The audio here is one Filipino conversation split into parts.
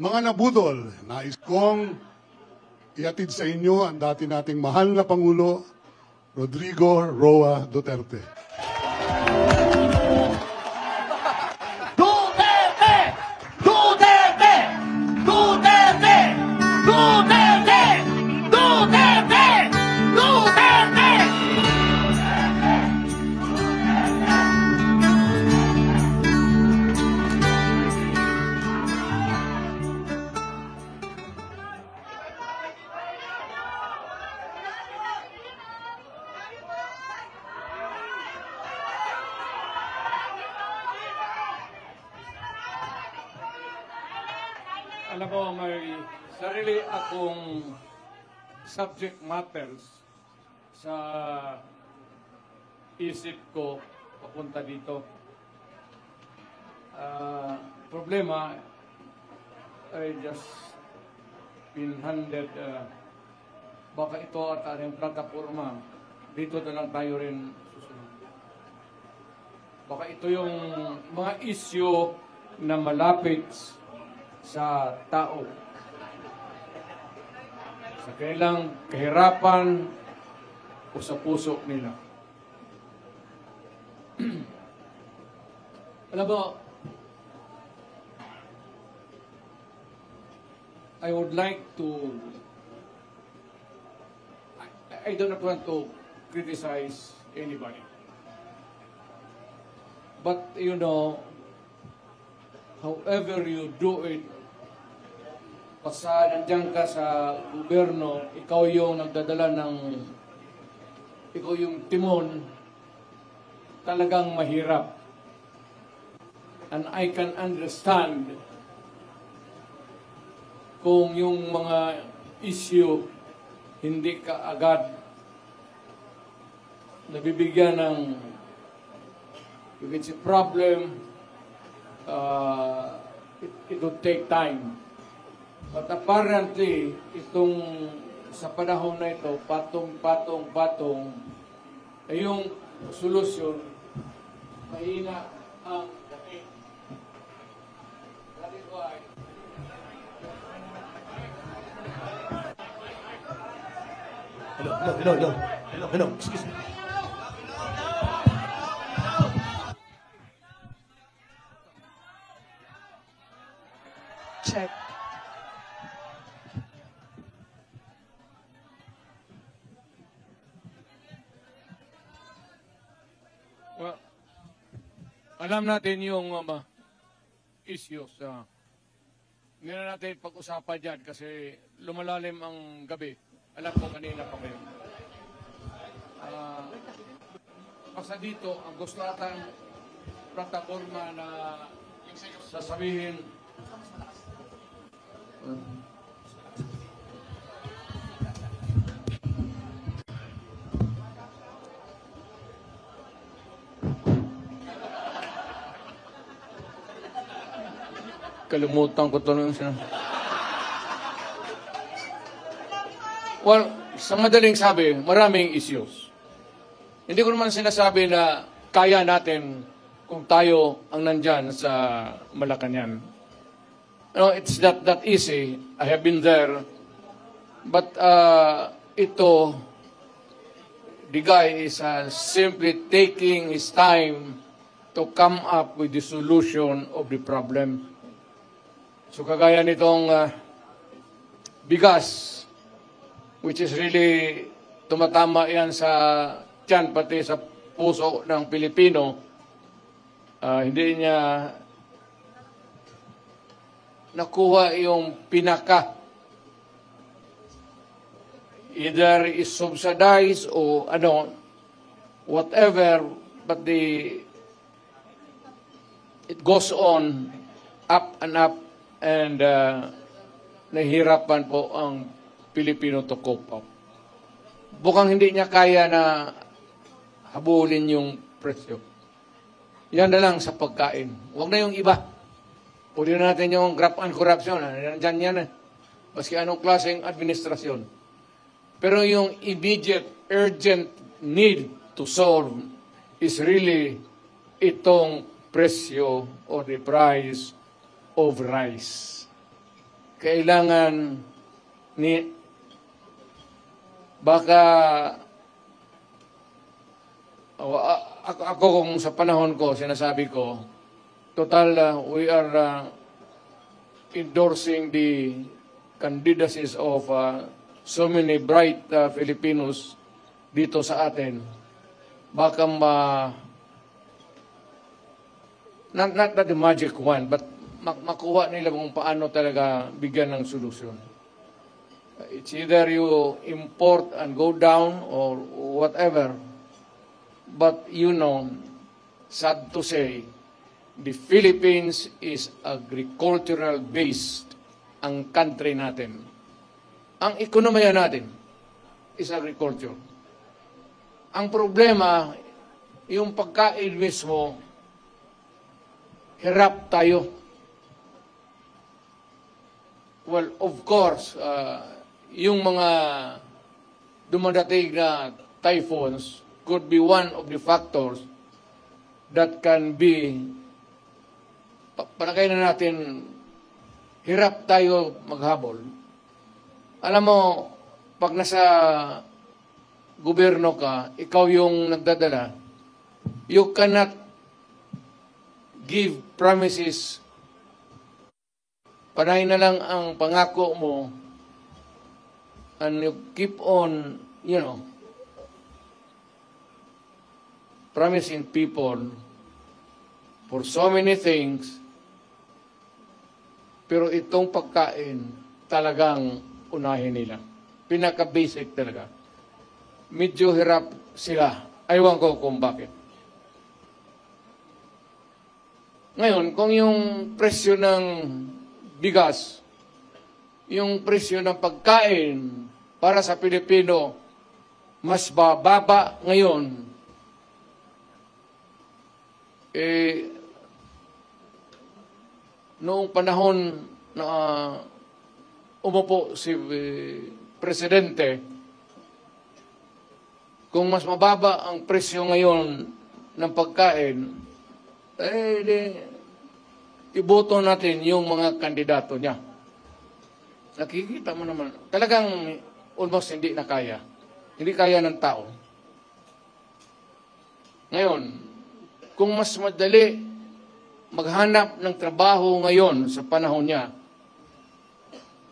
Mga nabudol, nais kong ihatid sa inyo ang dati nating mahal na Pangulo, Rodrigo Roa Duterte. Duterte! Duterte! Duterte! Duterte! Duterte! Duterte! Alam mo, may sarili akong subject matters sa isip ko papunta dito. Problema, I just been handed baka ito at ating plataforma. Dito na lang tayo rin susunod. Baka ito yung mga issue na malapit sa tao, sa kailang kahirapan o sa puso nila. Alam mo, I would like to, I do not want to criticize anybody. But, you know, however you do it, basta nandiyan ka sa gobyerno, ikaw yung nagdadala ng, ikaw yung timon, talagang mahirap. And I can understand kung yung mga issue hindi ka agad nabibigyan ng, if it's a problem, it would take time. But apparently, itong sa panahon na ito, patong, ay yung solusyon, mahina ang dating. That is why, Hello, excuse me. Check. well, alam natin yung issues. Hindi na natin pag-usapan dyan kasi lumalalim ang gabi. Alam ko kanina pa kayo. Basta dito, ang gusto natin plataforma na sasabihin kalimutan ko ito nung well, sa madaling sabi, maraming issues. Hindi ko naman sinasabi na kaya natin kung tayo ang nandyan sa Malacanang. No, it's not that easy. I have been there. But ito, the guy is simply taking his time to come up with the solution of the problem. So kagaya nitong bigas, which is really tumatama yan sa tiyan, pati sa puso ng Pilipino, hindi niya nakuha yung pinaka. Either is subsidized o whatever, but it goes on up and up, and nahihirapan po ang Pilipino to cope up. Bukang hindi niya kaya na habulin yung presyo. Yan na lang sa pagkain. Huwag na yung iba. Pwede natin yung graft and corruption. Nandyan yan. Maski anong klaseng administrasyon. Pero yung immediate, urgent need to solve is really itong presyo or the price of rice. kailangan ni baka ako kung sa panahon ko, sinasabi ko, total, we are endorsing the candidacies of so many bright Filipinos dito sa atin. Baka not the magic one, but makuha nila kung paano talaga bigyan ng solusyon. It's either you import and go down or whatever. But you know, sad to say, the Philippines is agricultural based ang country natin. Ang ekonomiya natin is agriculture. Ang problema, yung pagkain mismo, hirap tayo. Well, of course, yung mga dumadating na typhoons could be one of the factors that can be, palagay na natin, hirap tayo maghabol. Alam mo, pag nasa gobyerno ka, ikaw yung nagdadala, you cannot give promises. Panay na lang ang pangako mo and you keep on, promising people for so many things, pero itong pagkain talagang unahin nila. Pinaka-basic talaga. Medyo hirap sila. Aywan ko kung bakit. Ngayon, kung yung presyo ng bigas, yung presyo ng pagkain para sa Pilipino mas bababa ngayon, noong panahon na umupo si Presidente, kung mas mababa ang presyo ngayon ng pagkain, iboto natin yung mga kandidato niya. Nakikita mo naman, talagang almost hindi na kaya. Hindi kaya ng tao. Ngayon, kung mas madali maghanap ng trabaho ngayon sa panahon niya,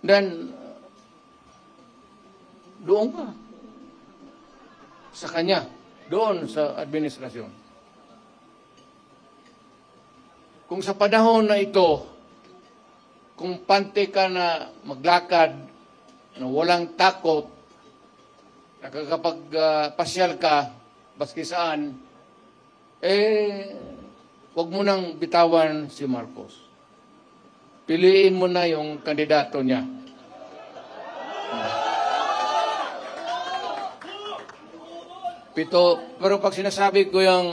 then doon ka sa kanya, doon sa administrasyon. Kung sa panahon na ito, kung pante ka na maglakad, na walang takot, nakakapagpasyal ka, baski saan, huwag mo nang bitawan si Marcos. Piliin mo na yung kandidato niya. Pero pag sinasabi ko yung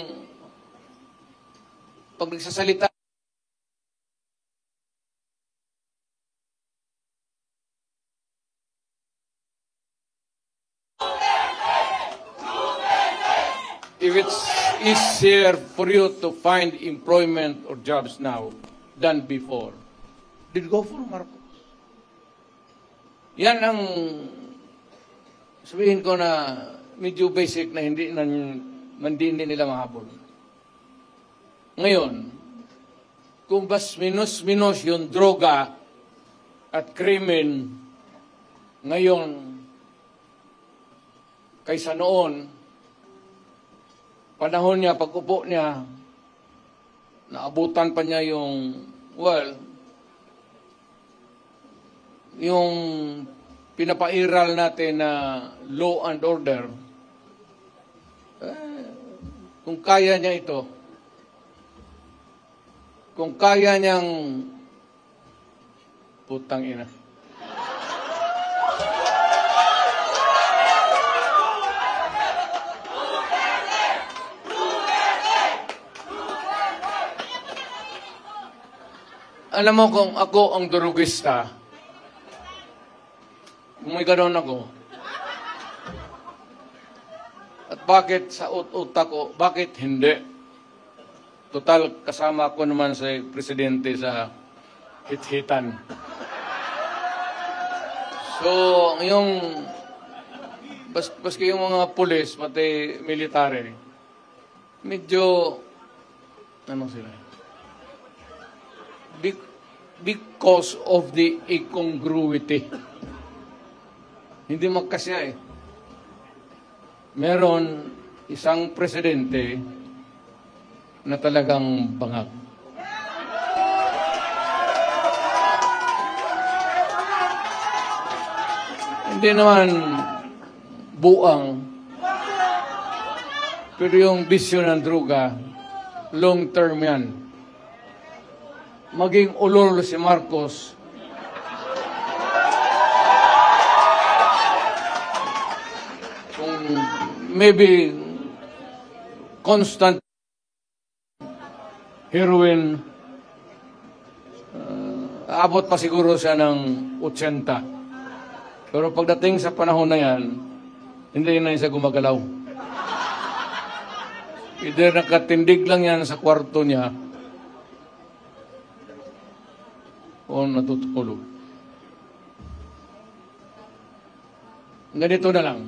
pag nagsasalita, if it's easier for you to find employment or jobs now than before, then go for Marcos. Yan ang sabihin ko na medyo basic na hindi nila mahabol. Ngayon, kung bas minus yung droga at krimen ngayon kaysa noon, panahon niya, pag-upo niya, naabutan pa niya yung pinapairal natin na law and order. Kung kaya niya ito, kung kaya niyang putang ina. Alam mo kung ako ang durugista, kung may ganoon ako, at bakit sa utak ko, bakit hindi? Total, kasama ko naman sa presidente sa hit-hitan. So, yung baski yung mga pulis, pati military, medyo, ano sila? Because of the incongruity. Hindi magkasya eh. Meron isang presidente na talagang bangag. Hindi naman buang, pero yung bisyo ng droga, long term yan. Maging ulol si Marcos, kung maybe constant heroin, aabot pa siguro siya ng 80. Pero pagdating sa panahon na yan, hindi na siya gumagalaw. Either nakatindig lang yan sa kwarto niya o natutulog. Ganito na lang.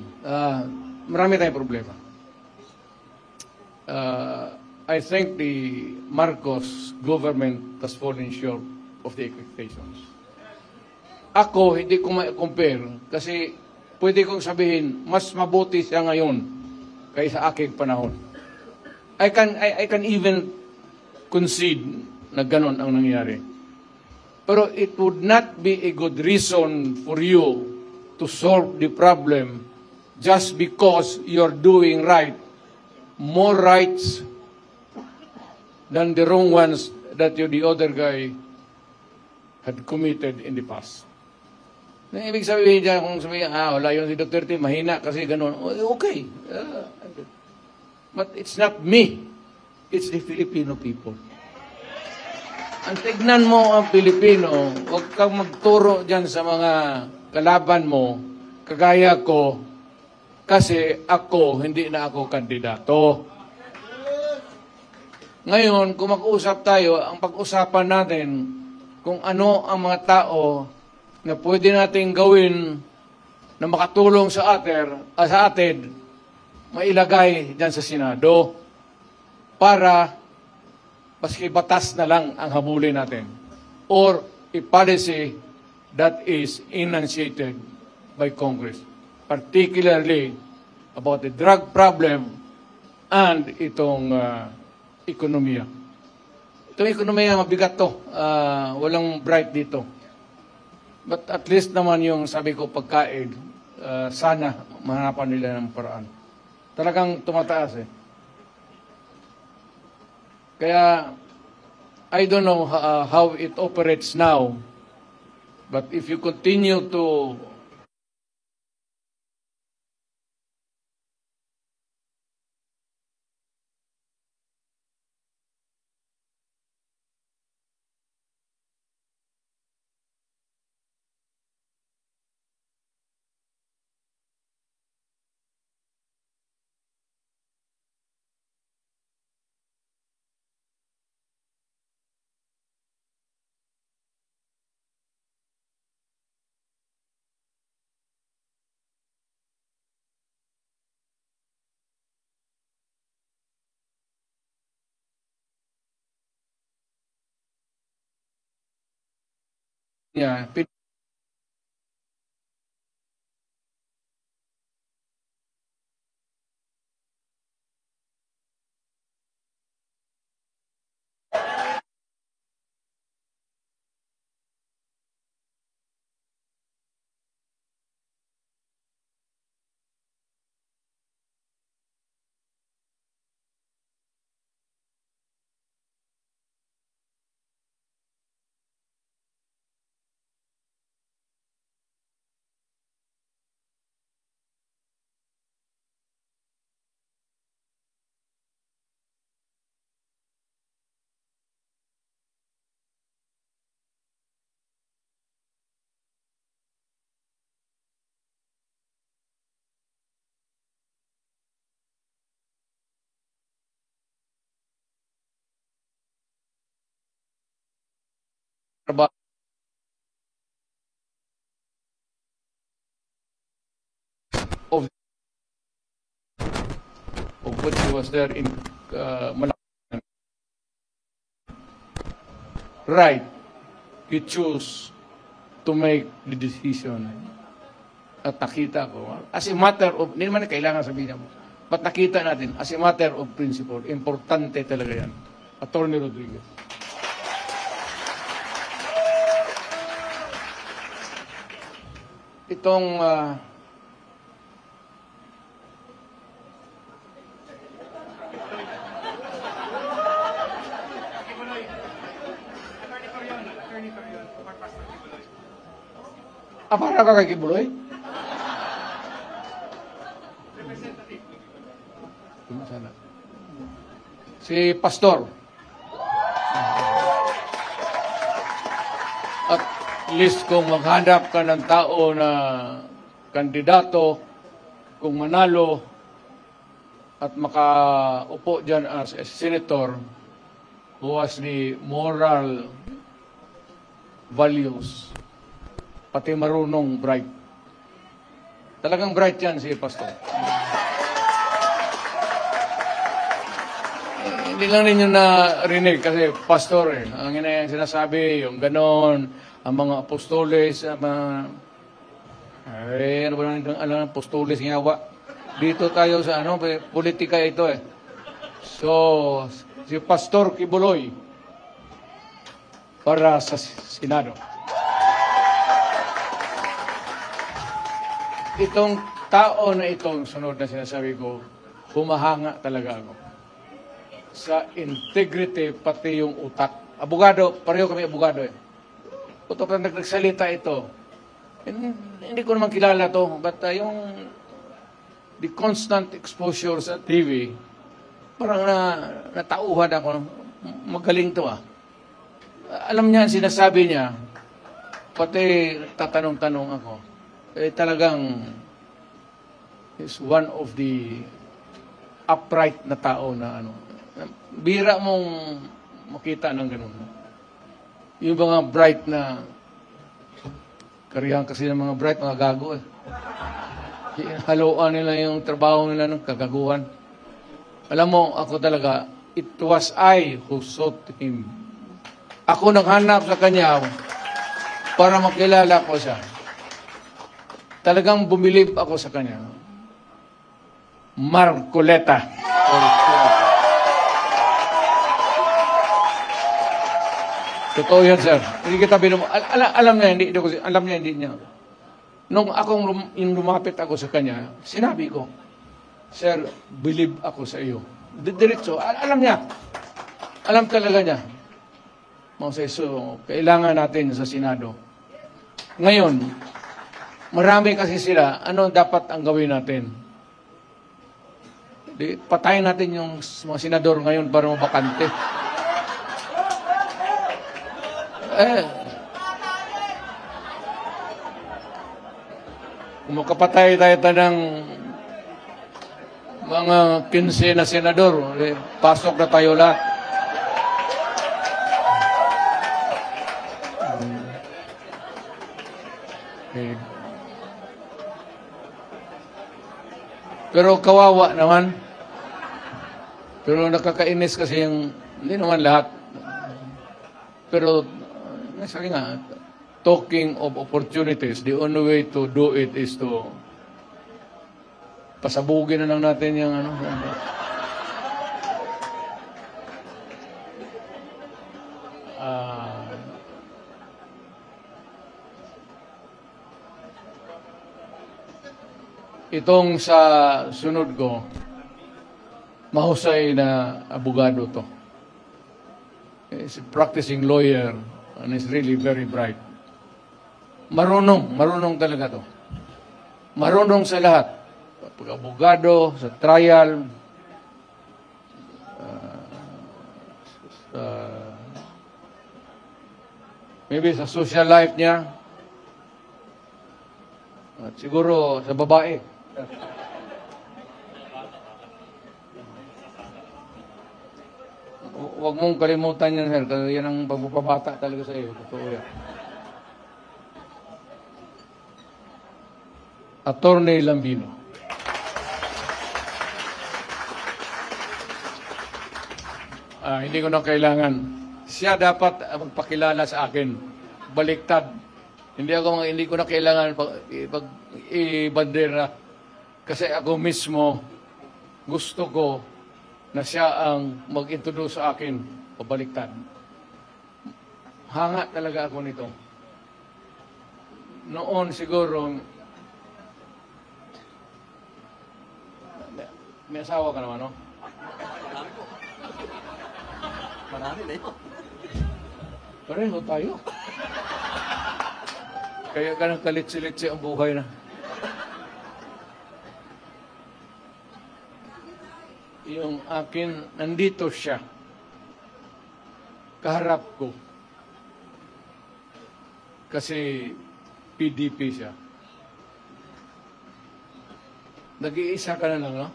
Marami tayong problema. I think the Marcos government has fallen short of the expectations. Ako, hindi ko ma-compare kasi pwede kong sabihin, mas mabuti siya ngayon kaysa aking panahon. I can even concede na ganon ang nangyari. Pero it would not be a good reason for you to solve the problem just because you're doing right. More rights than the wrong ones that the other guy had committed in the past. Na ibig sabihin dyan, kung sabihin, wala yun si Duterte, mahina kasi ganun. Okay. But it's not me. It's the Filipino people. Ang tignan mo ang Pilipino, huwag kang magturo dyan sa mga kalaban mo, kagaya ko, kasi ako, hindi na ako kandidato. Ngayon, kung mag-usap tayo, ang pag-usapan natin kung ano ang mga tao na pwede natin gawin na makatulong sa atin, mailagay dyan sa Senado para maski batas na lang ang habulin natin or a policy that is enunciated by Congress, particularly about the drug problem and itong ekonomiya. Itong ekonomiya, mabigat to. Walang bright dito. But at least naman yung sabi ko pagkain, sana mahanapan nila ng paraan. Talagang tumataas eh. Kaya, I don't know how it operates now, but if you continue to yeah, trabaho. of which he was there in Malacanang. Right, he chose to make the decision. At nakita ko, as a matter of, hindi naman kailangan sabihin mo, but nakita natin, as a matter of principle, importante talaga yan. Attorney Rodriguez. Itong para ka kay Kibuloy? Si Pastor. At least kung maghanap ka ng tao na kandidato, kung manalo at makaupo dyan as a senator who has the moral values, pati marunong bright. Talagang bright yan si Pastor. Hindi lang ninyo narinig kasi Pastor ang sinasabi, yung ganon, ang mga apostoles, ano ba naman apostoles ngawa. Dito tayo sa politika ito So, si Pastor Kibuloy para sa Senado. Itong tao na itong sunod na sinasabi ko, humahanga talaga ako sa integrity pati yung utak. Abogado, pareho kami abogado Utok na nagsalita ito. Hindi ko naman kilala to, but yung the constant exposure sa TV, parang natauhan ako. Magaling to Alam niya, sinasabi niya, pati tatanong-tanong ako. Talagang is one of the upright na tao na bira mong makita ng ganun. Yung mga bright na karihan kasi ng mga bright, mga gago haluan nila yung trabaho nila ng kagaguhan. Alam mo, ako talaga, it was I who sought him. Ako naghanap sa kanya para makilala ko siya. Talagang bumilib ako sa kanya. Marcoleta. Totoo yan, sir. Hindi kita alam niya, hindi niya. Nung yung lumapit ako sa kanya, sinabi ko, Sir, believe ako sa iyo. Diretso, alam niya. Alam talaga niya. So, kailangan natin sa Senado. Ngayon, marami kasi sila, ano dapat ang gawin natin? Patayin natin yung mga senador ngayon para mabakante. Kung makapatay tayo ng mga 15 na senador, pasok na tayo lahat. Okay. Pero kawawa naman. Pero nakakainis kasi yung, hindi naman lahat. Pero, sabi nga, talking of opportunities, the only way to do it is to pasabugin na lang natin yung itong sa sunod ko, mahusay na abogado to. He's a practicing lawyer and is really very bright. Marunong talaga to. Marunong sa lahat. Pag-abogado, sa trial, maybe sa social life niya, at siguro sa babae. Huwag mong kalimutan yan, sir, kasi yan ang pagpapabata talaga sa iyo. Totoo yan. Attorney Lambino. Hindi ko na kailangan. Siya dapat magpakilala sa akin. Baliktad. Hindi ko na kailangan ibandera. Kasi ako mismo, gusto ko na siya ang mag-introduce sa akin. Pabaliktad. Hanga talaga ako nito. Noon siguro, may asawa ka naman, no? Marami na yun. Pareho tayo. Kaya ka nang kalitsi-litsi ang buhay na. Yung akin, nandito siya. Kaharap ko. Kasi PDP siya. Nag-iisa ka na lang, no?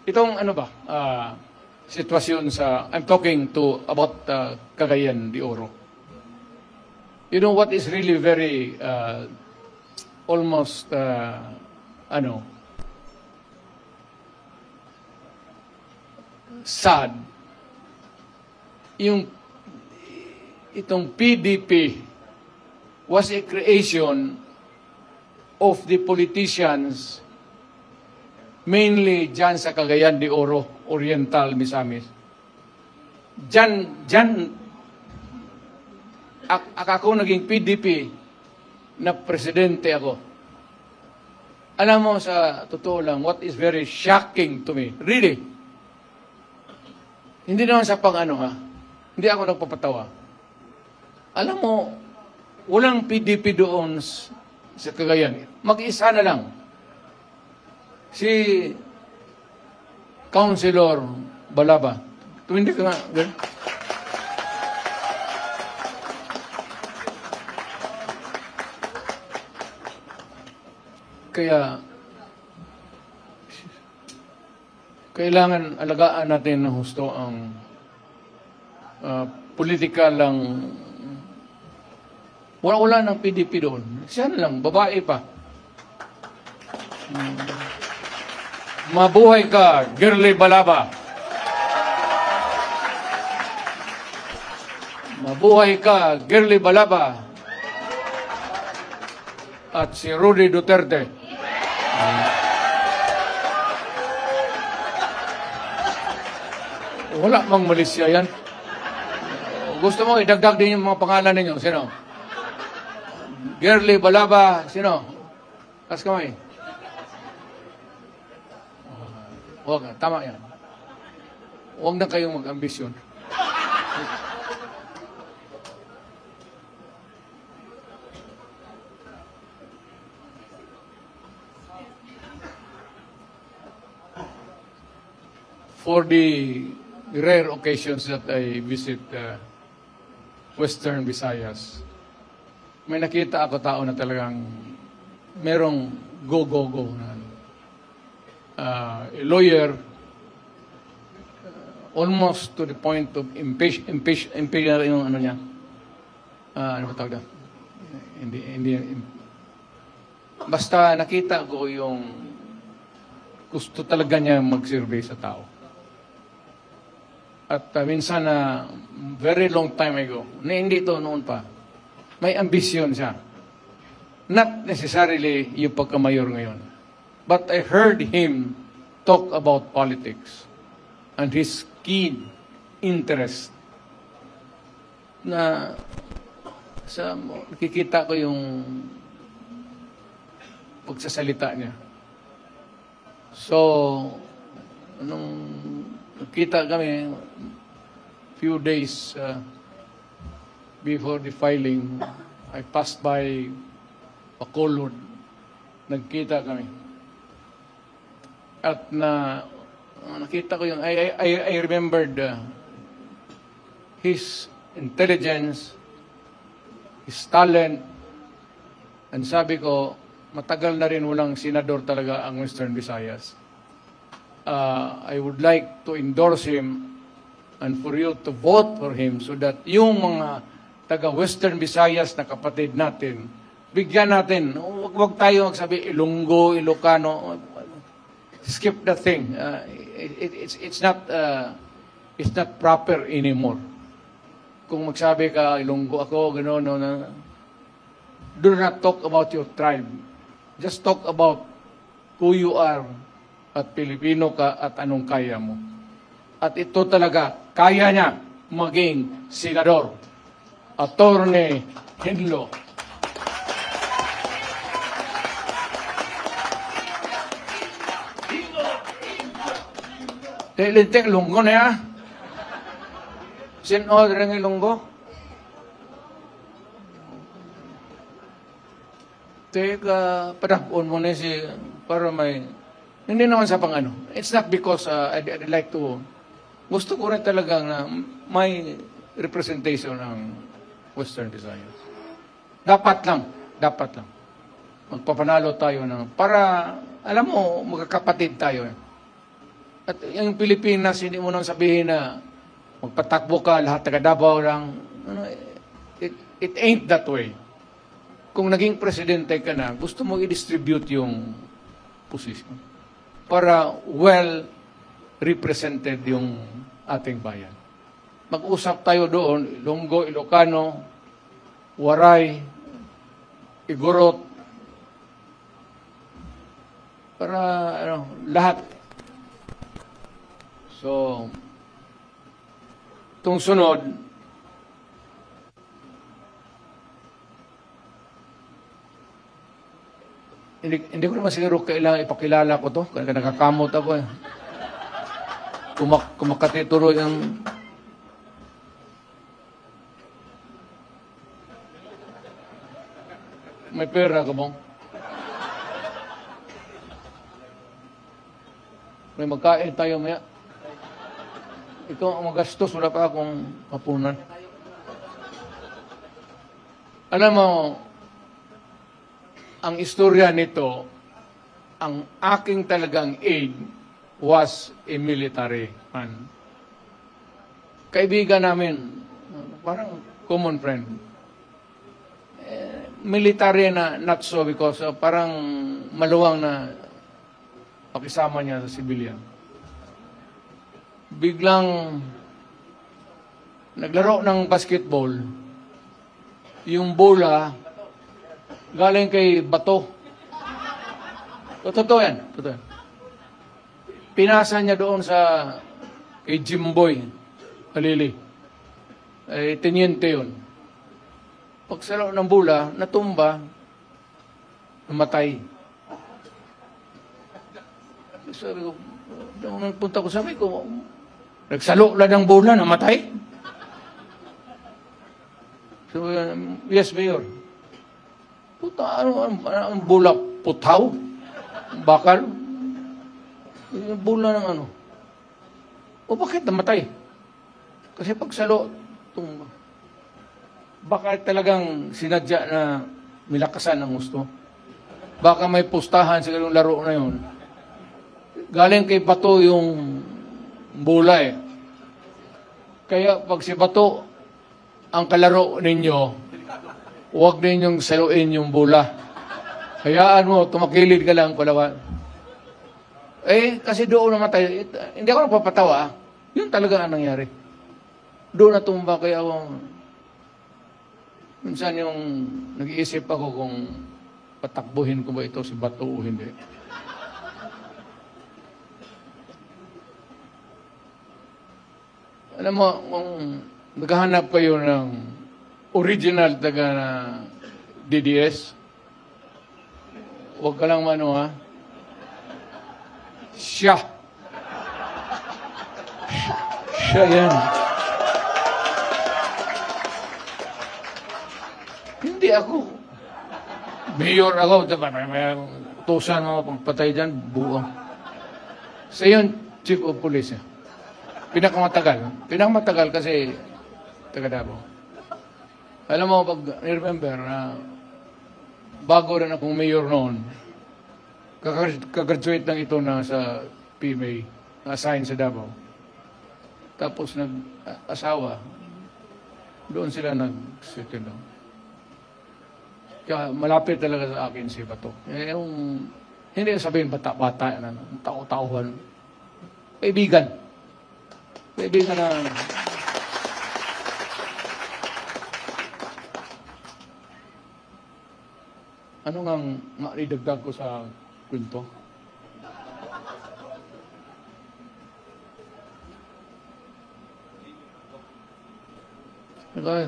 Itong ano ba, sitwasyon sa, I'm talking about Cagayan de Oro. You know what is really very, almost, sad. Itong PDP was a creation of the politicians mainly dyan sa Cagayan de Oro, Oriental, Misamis. Ako naging PDP na presidente ako. Alam mo, sa totoo lang, what is very shocking to me, really, hindi naman sa hindi ako nagpapatawa. Alam mo, walang PDP doon sa Cagayan. Mag-isa na lang. Si Councilor Balaba. Tumindi ka nga. Kaya, kailangan alagaan natin ng husto ang political lang. Wala ng PDP doon. Siya na lang, babae pa. Mabuhay ka, Girly Balaba. Mabuhay ka, Girly Balaba. At si Rudy Duterte. Wala mang Malaysia yan. Gusto mo, idagdag din yung mga pangalan ninyo. Sino? Girly Balaba. Sino? Kas kamay. Huwag na, tama yan. Huwag na kayong mag-ambisyon. For the rare occasions that I visit Western Visayas, may nakita ako tao na talagang merong go na a lawyer, almost to the point of impatient yung ano niya. Ano ba tawag? Hindi. Basta nakita ko yung gusto talaga niya mag-survey sa tao. At minsan very long time ago, hindi ito noon pa, may ambisyon siya. Not necessarily yung pagkamayor ngayon. But I heard him talk about politics and his keen interest na nakikita ko yung pagsasalita niya. So, nung nakita kami few days before the filing, I passed by Bacolod. Nagkita kami. At nakita ko yung, I remembered his intelligence, his talent, and sabi ko, matagal na rin walang senador talaga ang Western Visayas. I would like to endorse him and for you to vote for him so that yung mga taga-Western Visayas na kapatid natin, bigyan natin. Huwag tayo magsabi Ilonggo, Ilocano. Skip the thing. It's not is not proper anymore. Kung magsabi ka, Ilonggo ako, gano'n, no, do not talk about your tribe. Just talk about who you are at Pilipino ka at anong kaya mo. At ito talaga, kaya niya maging senador. Attorney Hinlo. Lintik Ilonggo na ya. Sin order ng Ilonggo. Teka, padakon mo na si, para may, hindi naman sa pang-ano. It's not because I'd like to, gusto ko rin talaga na may representation ng Western Visayas. Dapat lang. Magpapanalo tayo ng, para, alam mo, magkakapatid tayo. At yung Pilipinas, hindi mo nang sabihin na magpatakbo ka, lahat taga Davao lang. It ain't that way. Kung naging presidente ka na, gusto mo i-distribute yung position para well represented yung ating bayan. Mag-usap tayo doon, Ilonggo, Ilocano, Waray, Igorot, para lahat. So, itong sunod, hindi ko naman siguro kailangan ipakilala ko to. Kaya nakakamot ako eh. Kumakatituro yung... May pera ka bang? May magkain tayo maya. Ikaw ang magastos, wala pa akong hapunan. Alam mo, ang istorya nito, ang aking talagang aide was a military man. Kaibigan namin, parang common friend. Military na not so because parang maluwang na pakisama niya sa civilian. Biglang naglaro ng basketball, yung bola galing kay bato. Totoo yan. Pinasa niya doon sa kay Jimboy Alili. Teniente yun. Pagsalo ng bola, natumba, namatay. Sabi ko, nung punta ko, sabi ko, nagsalo lang ng bola, namatay? So, yes, Mayor. Puta, ang bola, putaw? Bakal? Yung bola ng ano. O bakit namatay? Kasi pagsalo, tumba. Baka talagang sinadya na milakasan ang gusto. Baka may pustahan sa ganung laro na yun. Galing kay Bato yung bola eh. Kaya pag si Bato ang kalaro ninyo, huwag ninyong saluin yung bola. Hayaan mo, tumakilid ka lang palawan. Kasi doon namatay. Hindi ako napapatawa. Yun talaga ang nangyari. Doon natumba kaya ako. Minsan yung nag-iisip ako kung patakbuhin ko ba ito si Bato o hindi. Alam mo, kung naghahanap kayo ng original taga na DDS, huwag ka lang mano ha. Siya yan. Hindi ako. Mayor ako. May tusan mga pagpatay dyan. Buong. Sa yun, Chief of Police. Pinakamatagal kasi taga Davao. Alam mo, pag remember na bago rin akong mayor noon, kagraduate lang ito na sa PMA, na-assign sa Davao. Tapos nag-asawa, doon sila nag-settle down. Kaya malapit talaga sa akin si Bato. Hindi sabihin bata-bata, tao-tauhan. Kaibigan. Kaibigan na... Ano nga maidagdag ko sa kwento?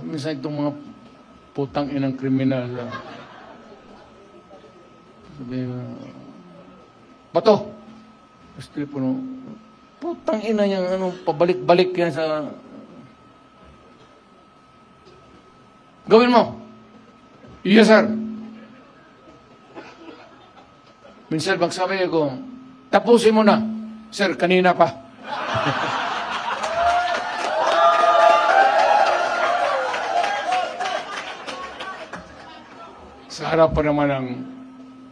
Minsan itong mga putang inang kriminal. Sabi, bato! Tapos telepono, putang ina niya, pabalik-balik yan sa... Gawin mo! Yes, sir! Minsan magsabi ko, tapusin mo na. Sir, kanina pa. Sa harap pa naman ng,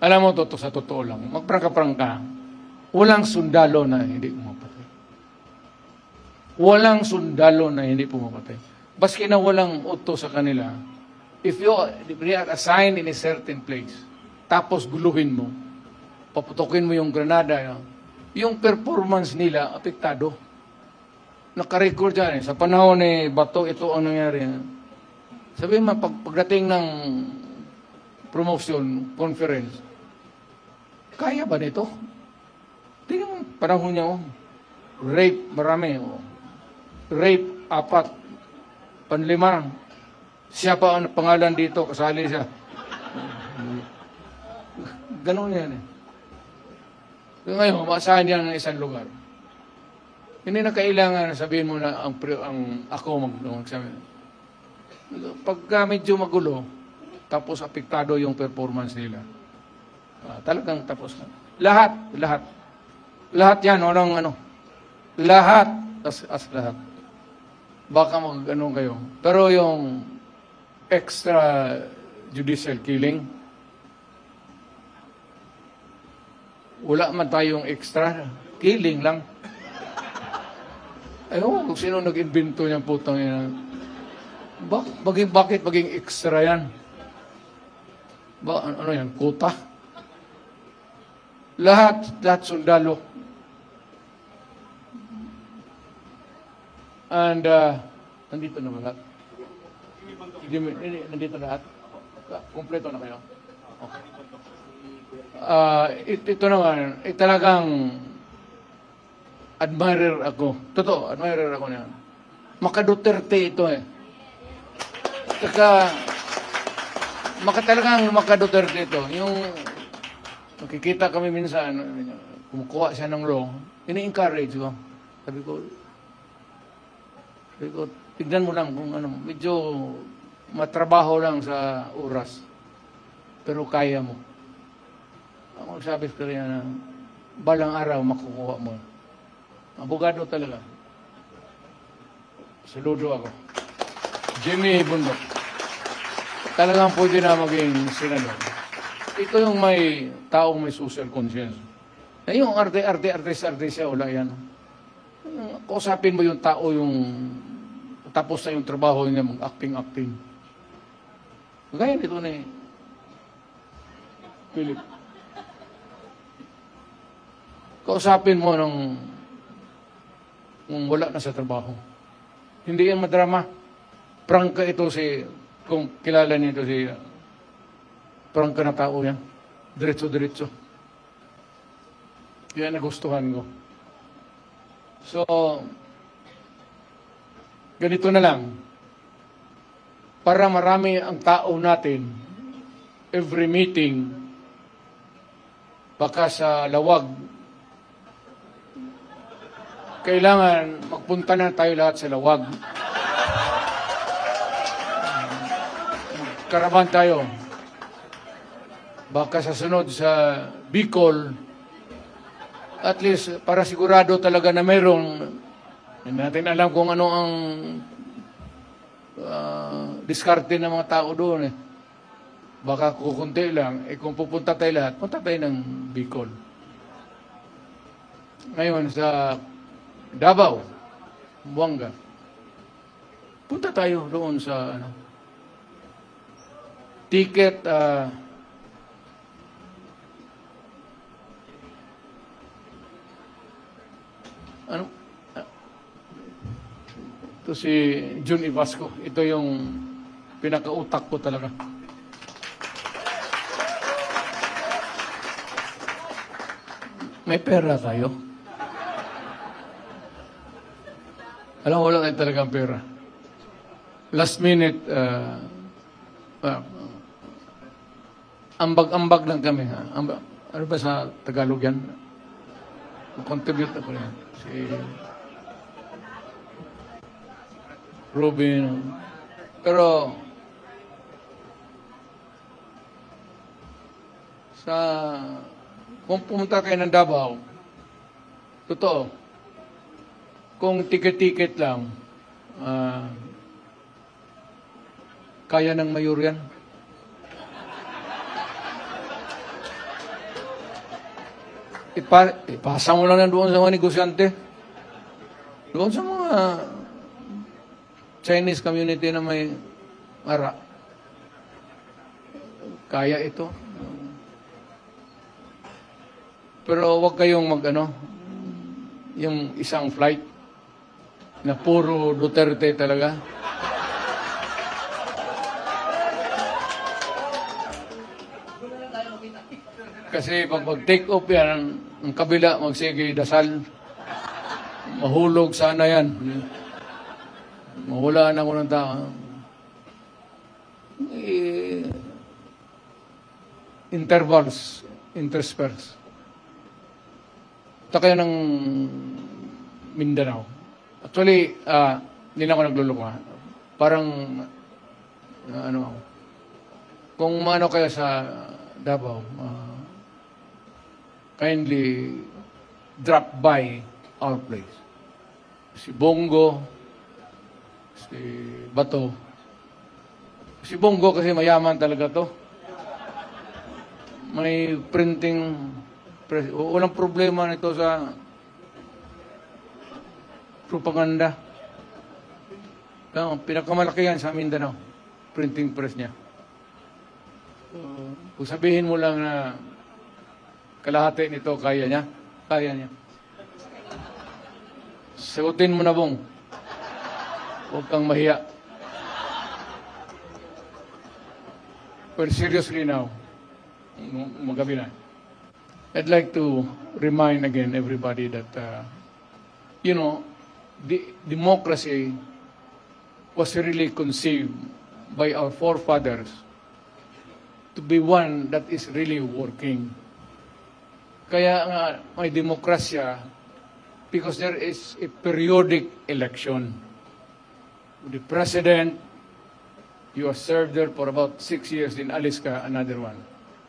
alam mo, sa totoo lang, magprangka-prangka, walang sundalo na hindi pumapatay. Walang sundalo na hindi pumapatay. Baski na walang uto sa kanila, if you are assigned in a certain place, tapos guluhin mo, paputokin mo yung granada, yung performance nila, apektado. Nakarecord yan. Sa panahon ni Bato, ito ang nangyari. Sabi mo, pagdating ng promotion, conference, kaya ba nito? Tingnan mo, panahon niya, rape, marami. Rape, 4. Panlima. Siya pa ang pangalan dito, kasali siya. Ganon yan eh. Ngayon, maasahan yan ng isang lugar. Hindi na kailangan sabihin mo na ako magsabi. Pagka medyo magulo, tapos apektado yung performance nila. Talagang tapos na. Lahat yan, walang ano. Lahat, as lahat. Baka mag-ano kayo. Pero yung extra judicial killing, wala man tayong extra. Killing lang. Ayun, kung sino nag-invento niyang putang yan. Bakit maging extra yan? Ano yan? Kuta? Lahat sundalo. And, nandito na ba lahat? Nandito na lahat? Kompleto na kayo? Okay. Ito naman, talagang admirer ako. Totoo, admirer ako niya. Maka-Duterte ito eh. Talagang maka-Duterte ito. Yung nakikita kami minsan, kumukuha siya ng law, ini-encourage ko. Sabi ko, tignan mo lang kung ano, medyo matrabaho lang sa oras. Pero kaya mo. Ako sabi ko rin na balang araw makukuha mo. Abogado talaga. Saludo ako. Jimmy Bundok. Talagang pwede na maging senador. Ito yung may taong may social conscience. Na yung artist siya, wala yan. Kausapin mo yung tao yung tapos na yung trabaho niya mag-acting. Gaya nito na Philip. Kausapin mo nung wala na sa trabaho. Hindi yan madrama. Prangka ito kung kilala niyo ito prangka na tao yan. Diretso-diretso. Yan nagustuhan ko. So, ganito na lang. Para marami ang tao natin, every meeting, baka sa lawag, kailangan magpunta na tayo lahat sa lawag. Karaban tayo. Baka sa sunod sa Bicol, at least para sigurado talaga na mayroong, hindi natin alam kung ano ang diskarte ng mga tao doon eh. Baka kukunti lang, kung pupunta tayo lahat, punta tayo ng Bicol. Ngayon sa Davao, Buanga. Punta tayo doon sa ticket Ito si Jun Ibasco. Ito yung pinakautak ko talaga. May pera tayo. Alam ko, wala tayo talagang pera. Last minute, ambag-ambag lang kami. Ano ba sa Tagalog yan? Contribute ako yan. Si Robin. Pero kung pumunta kayo ng Davao, totoo, kung ticket-ticket lang, kaya ng mayor yan. Ipasa mo lang doon sa mga negosyante. Doon sa mga Chinese community na may mara. Kaya ito. Pero wag kayong yung isang flight na puro Duterte talaga. Kasi pag mag-take off yan, ang kabila magsige dasal. Mahulog sana yan. Mahulaan ako ng tao. Intervals, intersperse. Ito kayo ng Mindanao. Actually, hindi na ako nagluloko. Parang, kung maano kayo sa Davao, kindly drop by our place. Si Bongo, si Bato. Si Bongo kasi mayaman talaga to. May printing press. Walang problema nito sa propaganda. Pinakamalaki yan sa Mindanao. Printing press niya. Kung sabihin mo lang na kalahati nito, kaya niya. Kaya niya. Sagutin mo na, Bong. Huwag kang mahiya. But seriously now, magabi na. I'd like to remind again everybody that, the democracy was really conceived by our forefathers to be one that is really working. Kaya nga may demokrasya because there is a periodic election. The president, you are served there for about 6 years, in Aliska, another one.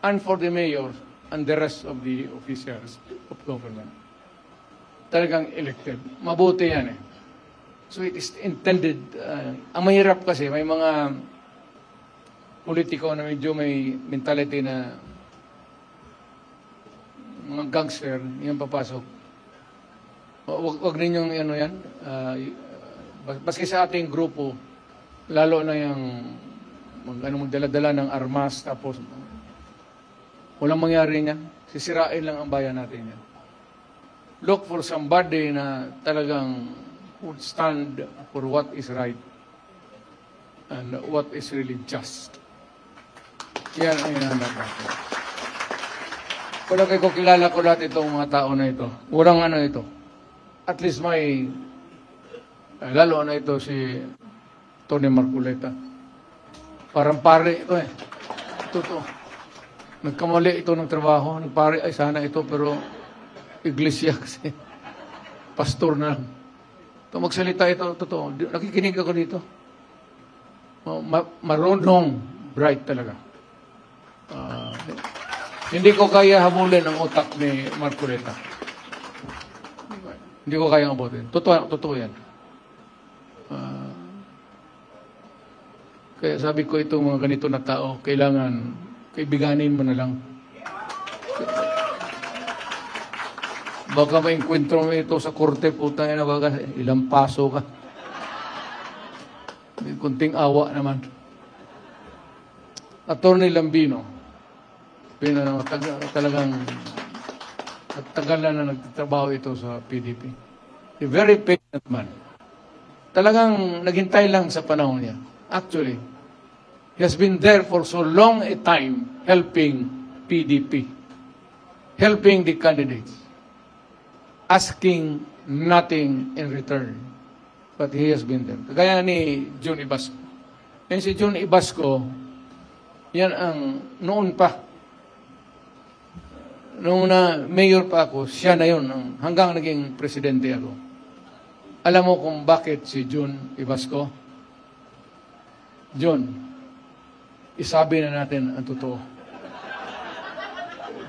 And for the mayor and the rest of the officials of government. Talagang elected. Mabuti yan eh. So it is intended, ang mahirap kasi, may mga politiko na medyo may mentality na mga gangster, yung papasok. Wag ninyong yan. Baski sa ating grupo, lalo na yung magdala-dala ng armas, tapos walang mangyari niya. Sisirain lang ang bayan natin yan. Look for somebody na talagang would stand for what is right and what is really just. Yan ang hinahanap natin. Kung kilala ko lahat itong mga tao na ito. Walang ito. At least may, lalo na ito si Tony Marculeta. Parang pare ito eh. Ito. Nagkamali ito ng trabaho. Nagpare, ay sana ito, pero iglesia kasi. Pastor na lang. Ito, magsalita ito, totoo. Nakikinig ako dito. Marunong, bright talaga. Hindi ko kaya habulin ang utak ni Marculeta. Hindi ko kaya abutin. Totoo yan. Kaya sabi ko itong mga ganito na tao, kailangan kaibiganin mo na lang. Baka ma-enkwentro mo ito sa korte, puta na baka ilang paso ka. May kunting awa naman. Attorney Lambino, talagang tagal na nagtatrabaho ito sa PDP. A very patient man. talagang naghintay lang sa panahon niya. Actually, he has been there for so long a time helping PDP, helping the candidates, asking nothing in return. But he has been there. Kagaya ni Jun Ibasco. Yan si Jun Ibasco, yan ang noon pa, noong na mayor pa ako, siya na yun, hanggang naging presidente ako. Alam mo kung bakit si Jun Ibasco? Jun, isabi na natin ang totoo.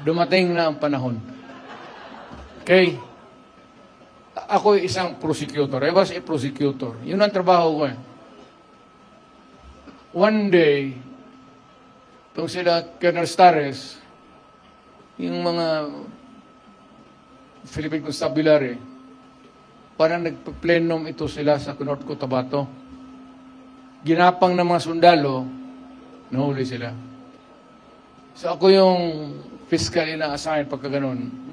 Dumating na ang panahon. Okay? Ako isang prosecutor. I was a prosecutor. Yun ang trabaho ko eh. One day, itong sila Colonel Stares, yung mga Philippine Constabulary, parang nagpa-plenum ito sila sa North Cotabato. Ginapang ng mga sundalo, nahuli sila. So ako yung fiscal ina-assign pagka ganun.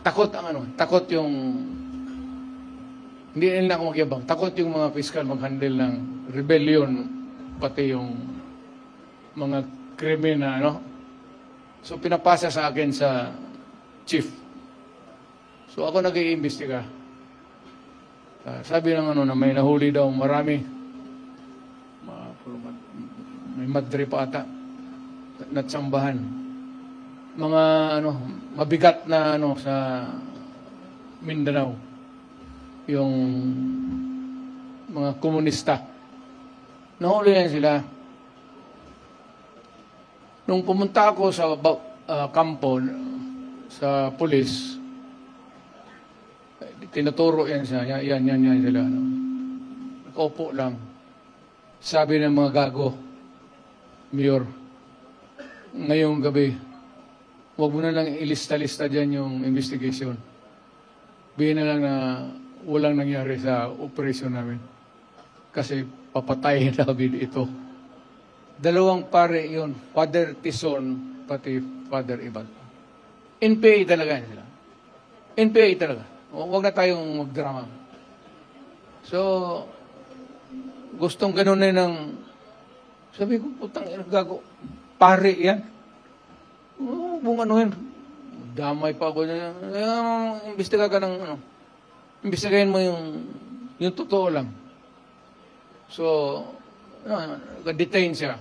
Takot ang ano, takot yung, hindi nila ako magyabang, takot yung mga fiscal mag-handle ng rebellion, pati yung mga krimen na, ano. So pinapasa sa akin sa chief. So ako nag-iimbestiga. Sabi ng ano na may nahuli daw marami. May madre pa ata. Natsambahan. Mga ano, mabigat na ano sa Mindanao. Yung mga komunista. Nahuli yan sila. Nung pumunta ako sa kampo, sa pulis, tinuturo yan siya. Yan sila. No? Nakaupo lang. Sabi ng mga gago, Mayor, ngayong gabi, huwag mo na lang ilista-lista dyan yung investigation. Bihin na lang na walang nangyari sa operasyon namin. Kasi papatayin namin ito. Dalawang pare yun, Father Tison, pati Father Iban. NPA talaga yan sila. NPA talaga. Huwag na tayong magdrama. So, gustong ganun na ng, sabi ko, putang gago, pare yan. Kung ano yan, damay pa ako. Imbestiga ka ng, ano, imbestigahin mo yung totoo lang. So, detain siya.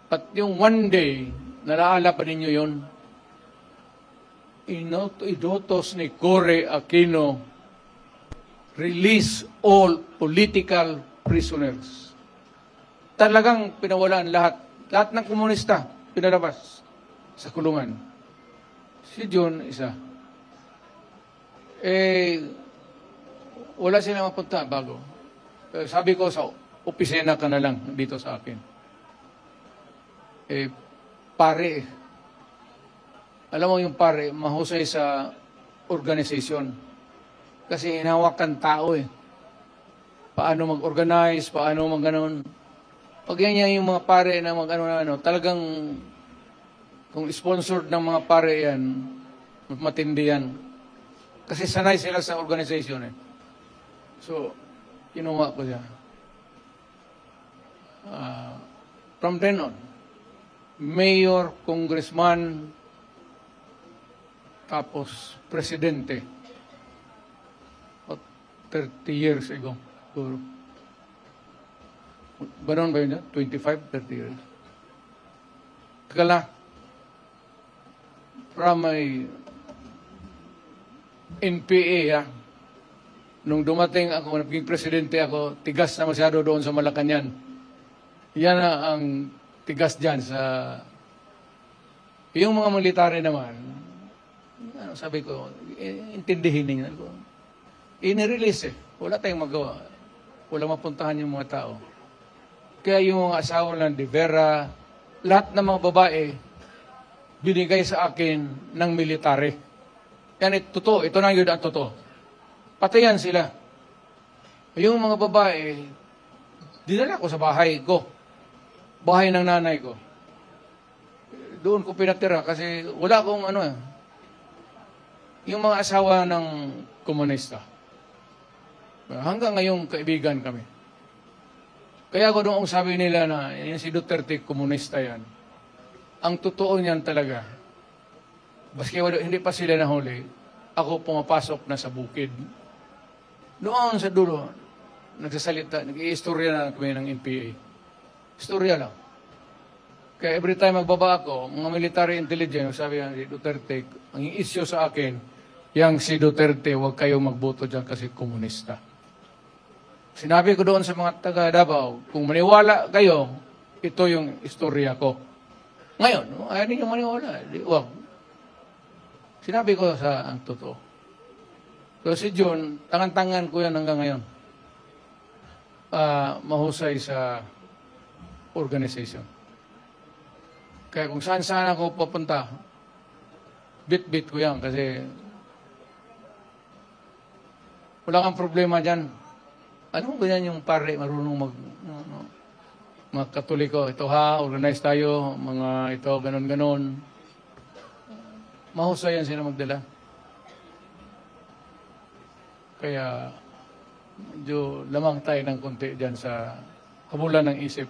At yung one day, nalaala pa ninyo yun, inutos ni Cory Aquino, release all political prisoners. Talagang pinawalaan lahat. Lahat ng komunista, pinalabas sa kulungan. Si John, isa. Wala sila mapunta bago. Sabi ko sa opisina ka na lang dito sa akin. Pare, alam mo yung pare, mahusay sa organisasyon. Kasi hinawakan tao eh. Paano mag-organize, paano mag-ganon. Pag yan yung mga pare na mag-ano, talagang kung sponsored ng mga pare yan, matindi yan. Kasi sanay sila sa organisasyon eh. So, kinuha ko siya. From then on, mayor, congressman, tapos presidente. 30 years ago. Ganon ba yun? 25, 30 years. Kala, from my NPA, nung dumating ako, naging presidente ako, tigas na masyado doon sa Malacanang. Yan ang tigas dyan sa... Yung mga military naman, sabi ko, intindihin ninyo. Inirelease eh. Wala tayong magawa. Wala mapuntahan yung mga tao. Kaya yung mga asawa ng De Vera, lahat ng mga babae, binigay sa akin ng military. Yan, totoo. Ito na yun ang totoo. Patayan sila. Yung mga babae, dinala ko sa bahay ko. Bahay ng nanay ko. Doon ko pinatira kasi wala akong ano yung mga asawa ng komunista. Hanggang ngayong kaibigan kami. Kaya ko noong sabi nila na yan si Duterte, komunista yan. Ang totoo niyan talaga, baski hindi pa sila nahuli, ako pumapasok na sa bukid. Noon sa dulo, nagsasalita, nag-i-istorya na kami ng NPA. Istorya lang. Kaya every time magbaba ako, mga military intelligence, sabi nga si Duterte, ang issue sa akin, yang si Duterte, huwag kayong magboto dyan kasi komunista. Sinabi ko doon sa mga taga Davao, kung maniwala kayo, ito yung istorya ko. Ngayon, ayaw ninyo maniwala. Wag. Sinabi ko sa ang totoo. So si John, tangan-tangan ko yan hanggang ngayon. Mahusay sa organization. Kaya kung saan-saan ako papunta, bit-bit ko yan kasi wala kang problema dyan. Ano ba yan yung pare marunong mga Katoliko? Ito ha, organize tayo, mga ito, ganon-ganon. Mahusay yan sila magdala. Kaya medyo lamang tayo ng konti dyan sa habulan ng isip.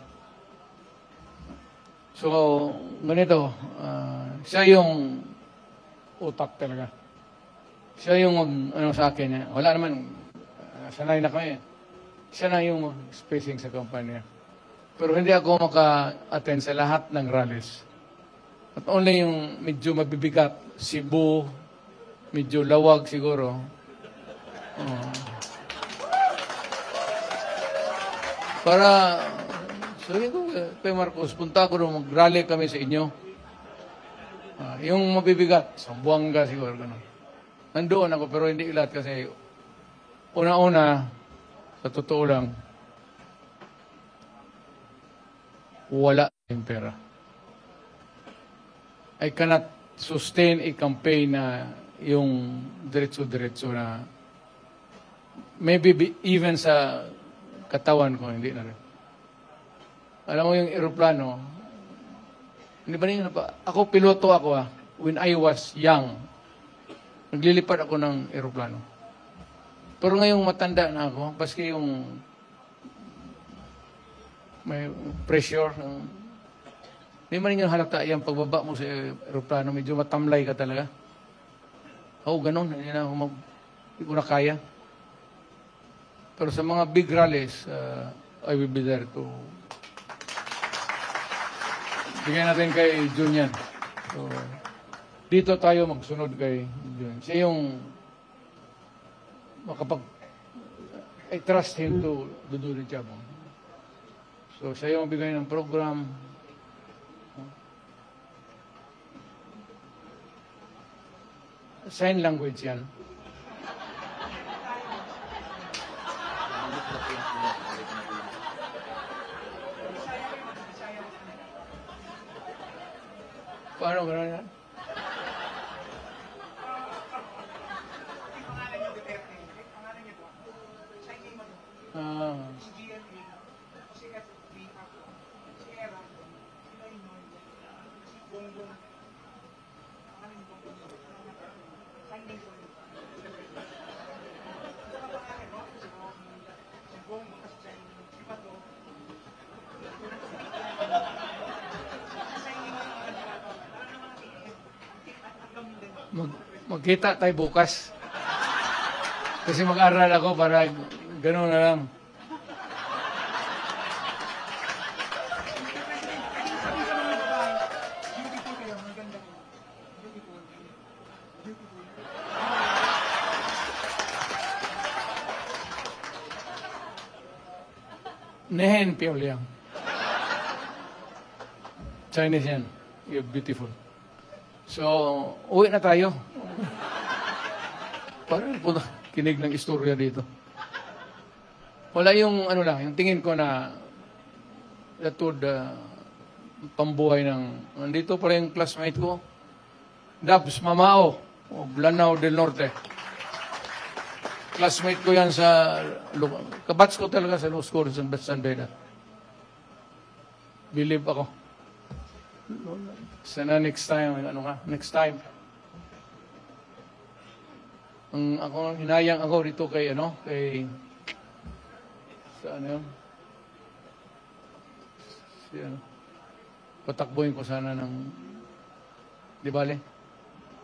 So, ganito, siya yung utak talaga. Siya yung ano sa akin. Wala naman, sanay na kami. Siya na yung spacing sa kampanya. Pero hindi ako maka-attend sa lahat ng rallies. At only yung medyo mabibigat, Cebu, medyo lawag siguro. Para, sabi ko kay Marcos, punta ako doon, mag-rally kami sa inyo. Yung mabibigat, Sambuanga siguro, gano'n. Nandoon ako, pero hindi ilat kasi una-una, sa totoo lang, wala yung pera. I cannot sustain a campaign na yung diretso-diretso na maybe even sa katawan ko, hindi na rin. Alam mo yung aeroplano, hindi ba nyo ako, piloto ako when I was young, naglilipad ako ng aeroplano. Pero ngayong matanda na ako, paski yung may pressure, hindi man yung halata yung pagbaba mo sa aeroplano, medyo matamlay ka talaga. Ganun, hindi ko na kaya. Pero sa mga big rallies, I will be there to bigyan natin kay Jun yan. So, dito tayo magsunod kay Jun. Siya yung I trust him to do the job. So, siya yung bigay ng program. Sign language yan. Paano gano'n yan? Magkita tayo bukas. Kasi mag-aral ako para gano'n na lang. Nehen Pioliang. Chinese yan. You're beautiful. So, uwi na tayo. Parang kinig ng istorya dito. Wala yung ano lang, yung tingin ko na latod pambuhay ng nandito pala yung classmate ko. Dabs Mamao, Lanao del Norte. Classmate ko yan sa kabats ko talaga sa law school sa San Beda. Believe ako. Sana next time, next time. Ako hinayang ako dito kay Sa ano yun? Ano? Patakbuhin ko sana ng di bale.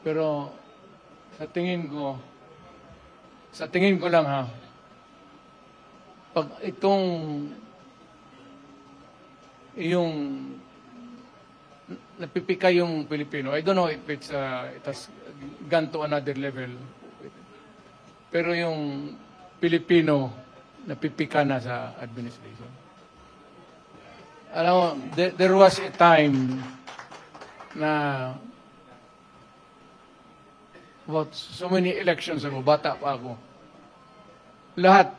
Pero sa tingin ko lang ha, pag itong yung napipika yung Pilipino, I don't know if it has gone to another level. Pero yung Pilipino napipika na sa administration. Alam mo, there was a time na about so many elections ago, bata pa ako. Lahat,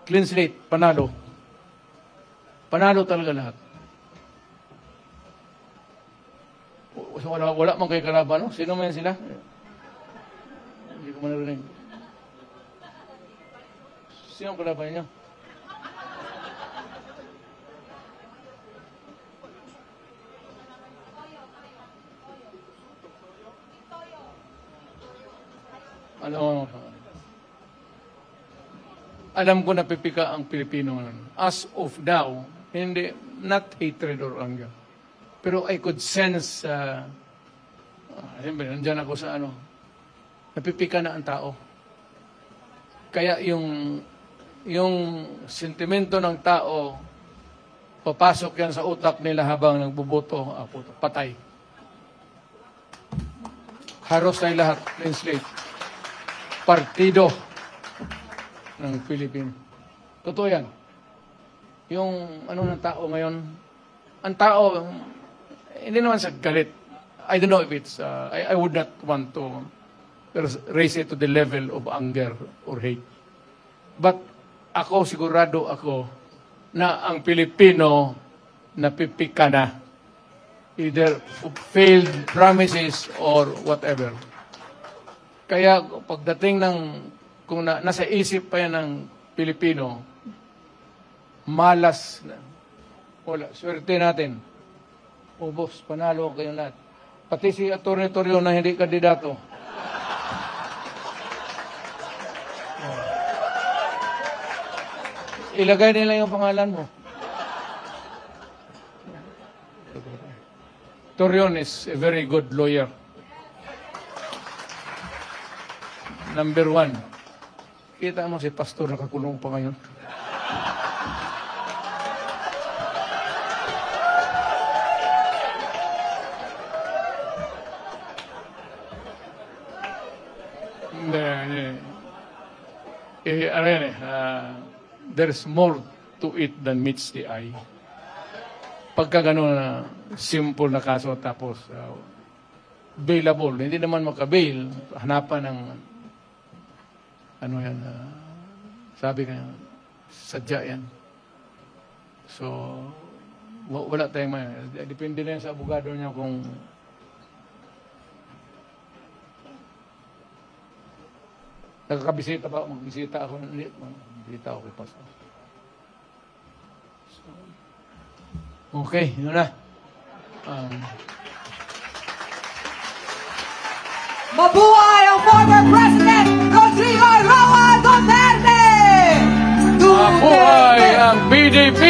clean slate, panalo. Panalo talaga lahat. Wala man kayo kalaban, no? Sino man sila? Hindi ko man narinig. Sino ang kalaban niyo? Alam ko napipika ang Pilipino ngayon. As of now, hindi, not hatred or anger. Pero I could sense, nandiyan ako sa napipika na ang tao. Kaya yung sentimento ng tao, papasok yan sa utak nila habang nagbuboto, patay. Haros na lahat, clean slate. Partido ng Pilipino. Totoo yan. Yung ng tao ngayon, ang tao, hindi naman sa galit. I don't know if it's, I would not want to raise it to the level of anger or hate. But ako, sigurado ako, na ang Pilipino napipika na. Either failed promises or whatever. Kaya pagdating kung nasa isip pa yan ng Pilipino, malas na. Wala, swerte natin. Boss, panalo kayo lahat. Pati si Atty. Torrio na hindi kandidato. Ilagay nila yung pangalan mo. Torrion is a very good lawyer. Number 1. Kita mo si pastor nakakulong pa ngayon. There's more to it than meets the eye. Pagka gano'n na simple na kaso tapos bailable, hindi naman makabail, hanapan ng sabi ka, sadya yan. So, wala tayong depende na yan sa abogado niya kung nakakabisita ba, magbisita ako, magbisita ako kay Pastor. So, okay, yun na. Mabuhay ang former President Rodrigo Roa Duterte! Mabuhay ang PDP!